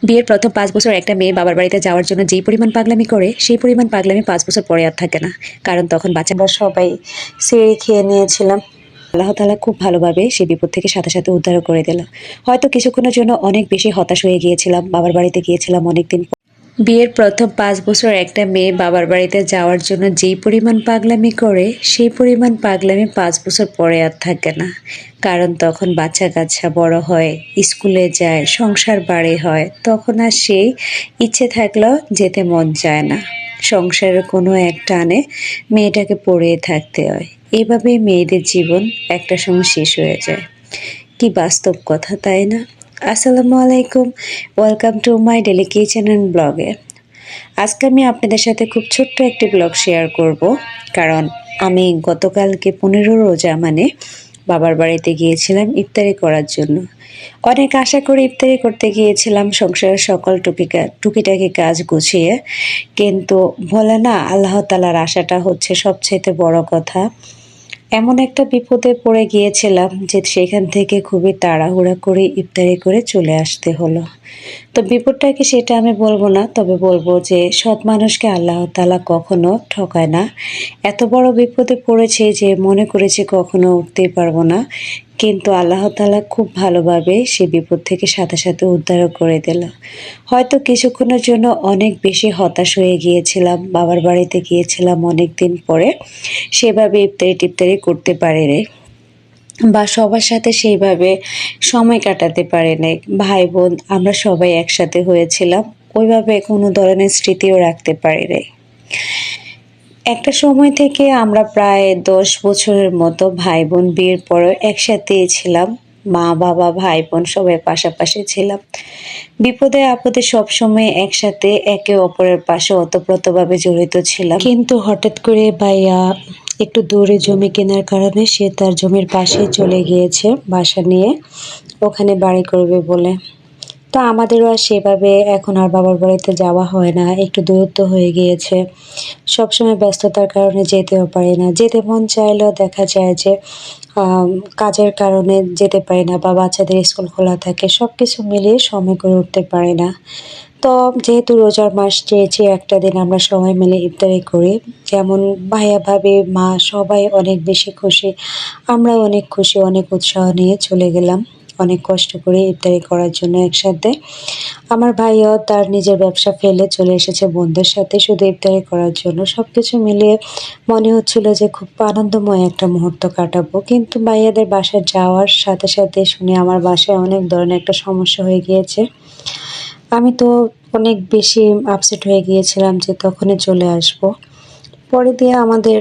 বিয়ের প্রথম ৫ বছর একটা মেয়ে বাবার বাড়িতে যাওয়ার জন্য যেই পরিমাণ পাগলামি করে, সেই পরিমাণ পাগলামি ৫ বছর পরে আর থাকে না। কারণ তখন বাচ্চারা সবাই সিঁড়ি খেয়ে নিয়েছিলাম। আল্লাহ তাআলা খুব ভালোভাবে সেই বিপদ থেকে সাথে, সাথে উদ্ধারও করে দিল। হয়তো কিছুক্ষণের জন্য অনেক বেশি হতাশ হয়ে গিয়েছিলাম। বাবার বাড়িতে গিয়েছিলাম অনেকদিন পর। বিয়ের প্রথম ৫ বছর একটা মেয়ে বাবার বাড়িতে যাওয়ার জন্য যেই পরিমাণ পাগলামি করে, সেই পরিমাণ পাগলামি ৫ বছর পরে আর থাকে না। কারণ তখন বাচ্চা-কাচ্চা বড় হয়, স্কুলে যায়, সংসার বাড়ে হয়। তখন আর সেই ইচ্ছে থাকলেও যেতে মন চায় না। সংসারের কোনো এক টানে মেয়েটাকে পড়েই থাকতে হয়। এভাবেই মেয়েদের জীবন একটা সময় শেষ হয়ে যায়। কি বাস্তব কথা, তাই না? আসসালামু আলাইকুম, welcome to my daily kitchen and ব্লগে। আজকে আমি আপনাদের সাথে খুব ছোট্ট একটি ব্লগ শেয়ার করব, কারণ আমি গতকালকে ১৫ রোজা মানে বাবার বাড়িতে গিয়েছিলাম ইফতারি করার জন্য। অনেক আশা করে ইফতারি করতে গিয়েছিলাম সংসারের সকল টুকিটাকি কাজ গুছিয়ে, কিন্তু বলে না আল্লাহ তাআলার আশাটা হচ্ছে সবচাইতে বড় কথা। এমন একটা বিপদে পড়ে গিয়েছিলাম যে সেখান থেকে খুবই তাড়াহুড়া করে ইফতারি করে চলে আসতে হলো। তো বিপদটা কি সেটা আমি বলবো না, তবে বলবো যে সৎ মানুষকে আল্লাহ তাআলা কখনো ঠকায় না। এত বড় বিপদে পড়েছি যে মনে করেছি কখনো উঠতেই পারবো না, কিন্তু আল্লাহ তাআলা খুব ভালোভাবে সে বিপদ থেকে সাথে সাথে উদ্ধারও করে দিল। হয়তো কিছুক্ষণের জন্য অনেক বেশি হতাশ হয়ে গিয়েছিলাম, বাবার বাড়িতে গিয়েছিলাম অনেক দিন পরে, সেভাবে ইফতারি টিফতারি করতে পারিনি বা সবার সাথে সেইভাবে সময় কাটাতে পারিনি। ভাই বোন আমরা সবাই একসাথে হয়েছিলাম, ওইভাবে কোনো ধরনের স্মৃতিও রাখতে পারিনি। একটা সময় থেকে আমরা প্রায় ১০ বছরের মতো ভাই বোন বিয়ের পরেও একসাথেই ছিলাম। মা বাবা ভাই বোন সবাই পাশাপাশি ছিলাম। বিপদে আপদে সবসময় একসাথে একে অপরের পাশে ওতপ্রোতভাবে জড়িত ছিলাম। কিন্তু হঠাৎ করে ভাইয়া একটু দূরে জমি কেনার কারণে সে তার জমির পাশেই চলে গিয়েছে বাসা নিয়ে, ওখানে বাড়ি করবে বলে। তো আমাদেরও আর সেভাবে এখন আর বাবার বাড়িতে যাওয়া হয় না, একটু দূরত্ব হয়ে গিয়েছে। সবসময় ব্যস্ততার কারণে যেতেও পারি না। যেতে মন চাইলেও দেখা যায় যে কাজের কারণে যেতে পারি না, বা বাচ্চাদের স্কুল খোলা থাকে। সব কিছু মিলিয়ে সময় করে উঠতে পারি না। তো যেহেতু রোজার মাস চেয়েছি একটা দিন আমরা সবাই মিলে ইফতারি করি, যেমন ভাইয়া ভাবি মা সবাই অনেক বেশি খুশি, আমরাও অনেক খুশি, অনেক উৎসাহ নিয়ে চলে গেলাম অনেক কষ্ট করে ইফতারি করার জন্য একসাথে। আমার ভাইও তার নিজের ব্যবসা ফেলে চলে এসেছে বন্ধুদের সাথে শুধু ইফতারি করার জন্য। সব কিছু মিলিয়ে মনে হচ্ছিল যে খুব আনন্দময় একটা মুহূর্ত কাটাবো, কিন্তু ভাইয়াদের বাসায় যাওয়ার সাথে সাথে শুনে আমার বাসায় অনেক ধরনের একটা সমস্যা হয়ে গিয়েছে। আমি তো অনেক বেশি আপসেট হয়ে গিয়েছিলাম যে তখনই চলে আসবো। পরে দিয়ে আমাদের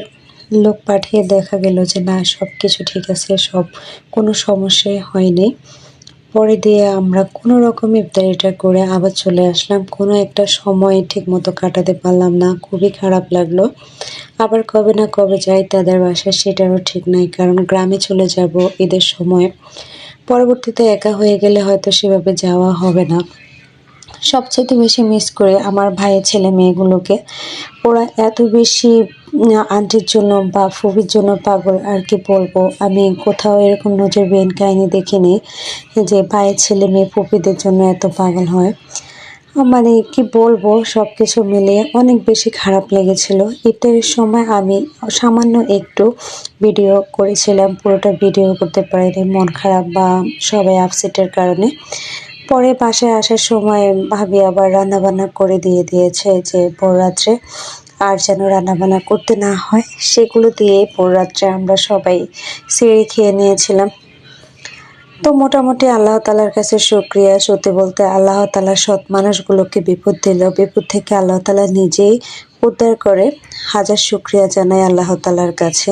লোক পাঠিয়ে দেখা গেল যে না, সব কিছু ঠিক আছে, কোনো সমস্যাই হয়নি। পরে দিয়ে আমরা কোনো রকম ইফতারিটা করে আবার চলে আসলাম। কোনো একটা সময় ঠিকমতো কাটাতে পারলাম না, খুবই খারাপ লাগলো। আবার কবে না কবে যাই তাদের বাসায় সেটারও ঠিক নাই, কারণ গ্রামে চলে যাব ঈদের সময়। পরবর্তীতে একা হয়ে গেলে হয়তো সেভাবে যাওয়া হবে না। সবচাইতে বেশি মিস করে আমার ভাইয়ের ছেলে মেয়েগুলোকে। ওরা এত বেশি আন্টির জন্য বা ফুফির জন্য পাগল, আর কি বলবো। আমি কোথাও এরকম নজিরবিহীন কাহিনী দেখিনি যে ভাইয়ের ছেলে মেয়ে ফুফিদের জন্য এত পাগল হয়। মানে কি বলবো, সব কিছু মিলিয়ে অনেক বেশি খারাপ লেগেছিল। ইফতারের সময় আমি সামান্য একটু ভিডিও করেছিলাম, পুরোটা ভিডিও করতে পারিনি, মন খারাপ বা সবাই আপসেটের কারণে। পরে বাসায় আসার সময় ভাবি আবার রান্নাবান্না করে দিয়েছে যে ভোর রাত্রে আর যেন রান্নাবান্না করতে না হয়, সেগুলো দিয়ে ভোর রাত্রে আমরা সবাই সিঁড়ি খেয়ে নিয়েছিলাম। তো মোটামুটি আল্লাহ তাআলার কাছে শুকরিয়া। সত্যি বলতে আল্লাহ তাআলা সৎ মানুষগুলোকে বিপদ দিলেও বিপদ থেকে আল্লাহ তাআলা নিজেই উদ্ধার করে। হাজার শুকরিয়া জানাই আল্লাহ তাআলার কাছে।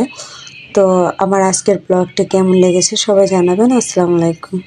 তো আমার আজকের ব্লগটি কেমন লেগেছে সবাই জানাবেন। আসসালামু আলাইকুম।